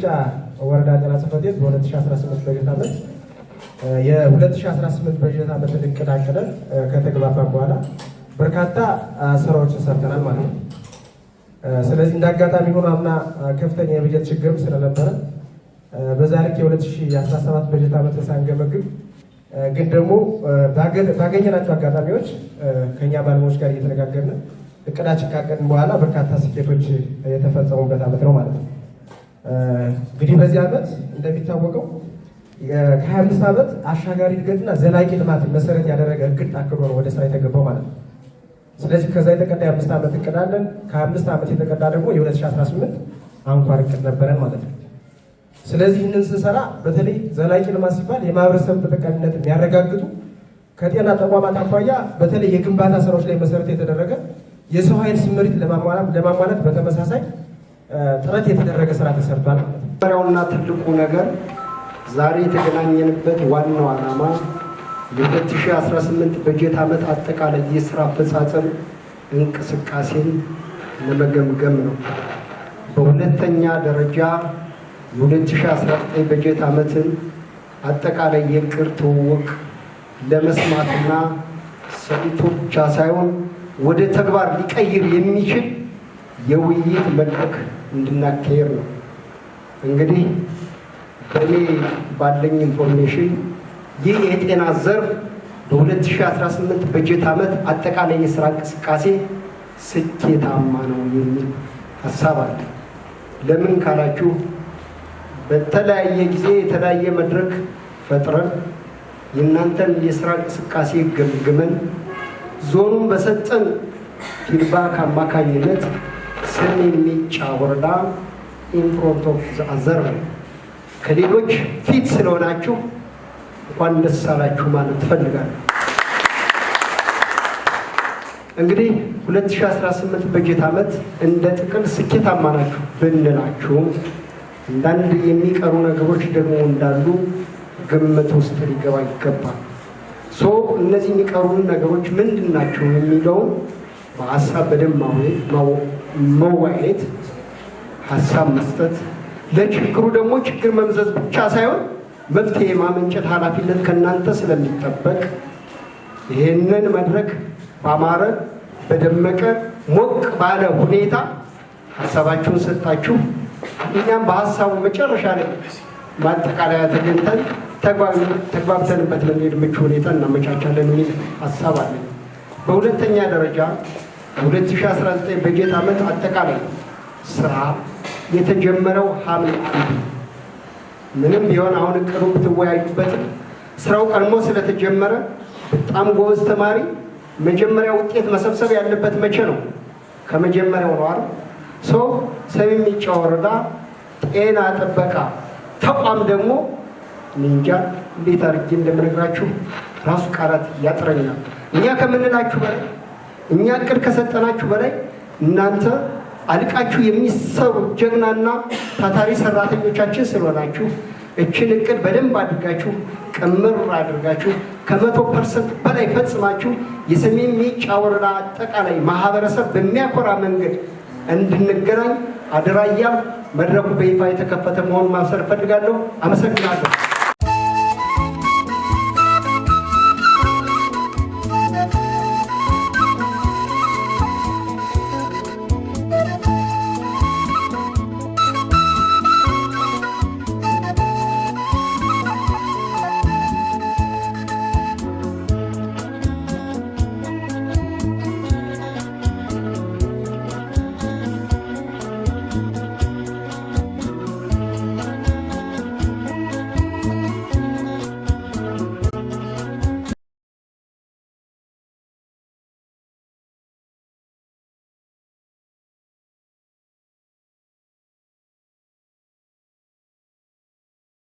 ሜጫ ወረዳ ጤና ጽሕፈት ቤት በ2018 በጀት ዓመት የ2018 በጀት ዓመት እቅድ አቅደን ከተግባባን በኋላ በርካታ ስራዎችን ሰርተናል ማለት ነው። ስለዚህ እንዳጋጣሚ ሆኖ አምና ከፍተኛ የበጀት ችግርም ስለነበረ በዛ ልክ የ2017 በጀት ዓመት ሳንገመግም ግን ደግሞ ባገኘናቸው አጋጣሚዎች ከኛ ባለሙያዎች ጋር እየተነጋገርን እቅዳችን ካቀድን በኋላ በርካታ ስኬቶች የተፈጸሙበት ዓመት ነው ማለት ነው። እንግዲህ በዚህ ዓመት እንደሚታወቀው ከ25 ዓመት አሻጋሪ እድገትና ዘላቂ ልማትን መሰረት ያደረገ እቅድ ታቅዶ ነው ወደ ስራ የተገባው ማለት ነው። ስለዚህ ከዛ የተቀዳ የ5 ዓመት እቅድ አለን። ከ5 ዓመት የተቀዳ ደግሞ የ2018 አንኳር እቅድ ነበረን ማለት ነው። ስለዚህ ይህንን ስንሰራ በተለይ ዘላቂ ልማት ሲባል የማህበረሰብ ተጠቃሚነት የሚያረጋግጡ ከጤና ተቋማት አኳያ በተለይ የግንባታ ስራዎች ላይ መሰረት የተደረገ የሰው ኃይል ስምሪት ለማሟላት በተመሳሳይ ጥረት የተደረገ ስራ ተሰርቷል ማለት ነው። መጀመሪያውና ትልቁ ነገር ዛሬ የተገናኘንበት ዋናው ዓላማ የ2018 በጀት ዓመት አጠቃላይ የስራ አፈጻጸም እንቅስቃሴን ለመገምገም ነው። በሁለተኛ ደረጃ የ2019 በጀት ዓመትን አጠቃላይ የእቅድ ትውውቅ ለመስማትና ሰጥቶ ብቻ ሳይሆን ወደ ተግባር ሊቀይር የሚችል የውይይት መድረክ እንድናካሄድ ነው። እንግዲህ በእኔ ባለኝ ኢንፎርሜሽን ይህ የጤና ዘርፍ በ2018 በጀት ዓመት አጠቃላይ የስራ እንቅስቃሴ ስኬታማ ነው የሚል ሀሳብ አለ። ለምን ካላችሁ በተለያየ ጊዜ የተለያየ መድረክ ፈጥረን የእናንተን የስራ እንቅስቃሴ ገምግመን ዞኑን በሰጠን ፊድባክ አማካኝነት ሰሜን ሜጫ ወረዳ ኢንፍሮንት ኦፍ ዘ አዘር ከሌሎች ፊት ስለሆናችሁ እንኳን ደስ አላችሁ ማለት ትፈልጋለሁ። እንግዲህ 2018 በጀት ዓመት እንደ ጥቅል ስኬታማ ናችሁ ብንላችሁም አንዳንድ የሚቀሩ ነገሮች ደግሞ እንዳሉ ግምት ውስጥ ሊገባ ይገባል። እነዚህ የሚቀሩ ነገሮች ምንድን ናቸው የሚለውን በሀሳብ በደንብ መወያየት፣ ሀሳብ መስጠት፣ ለችግሩ ደግሞ ችግር መምዘዝ ብቻ ሳይሆን መፍትሄ ማመንጨት ኃላፊነት ከእናንተ ስለሚጠበቅ ይህንን መድረክ ባማረ በደመቀ ሞቅ ባለ ሁኔታ ሀሳባችሁን ሰጣችሁ እኛም በሀሳቡ መጨረሻ ላይ ማጠቃለያ ተገኝተን ተግባብተንበት ለመሄድ ምቹ ሁኔታ እናመቻቻለን የሚል ሀሳብ አለ። በሁለተኛ ደረጃ 2019 በጀት ዓመት አጠቃላይ ስራ የተጀመረው ሐምሌ 1 ምንም ቢሆን አሁን እቅዱ ብትወያዩበትም ስራው ቀድሞ ስለተጀመረ በጣም ጎበዝ ተማሪ መጀመሪያ ውጤት መሰብሰብ ያለበት መቼ ነው? ከመጀመሪያው ነው አይደል? ሰሜን ሜጫ ወረዳ ጤና ጥበቃ ተቋም ደግሞ እንጃ እንዴት አድርጌ እንደምነግራችሁ ራሱ ቃላት ያጥረኛል። እኛ ከምንላችሁ በላይ እኛ እቅድ ከሰጠናችሁ በላይ እናንተ አልቃችሁ የሚሰሩ ጀግናና ታታሪ ሰራተኞቻችን ስለሆናችሁ እችን እቅድ በደንብ አድርጋችሁ ቅምር አድርጋችሁ ከ100% በላይ ፈጽማችሁ የሰሜን ሜጫ ወረዳ አጠቃላይ ማህበረሰብ በሚያኮራ መንገድ እንድንገናኝ አደራ እያልኩ መድረኩ በይፋ የተከፈተ መሆኑን ማብሰር እፈልጋለሁ። አመሰግናለሁ።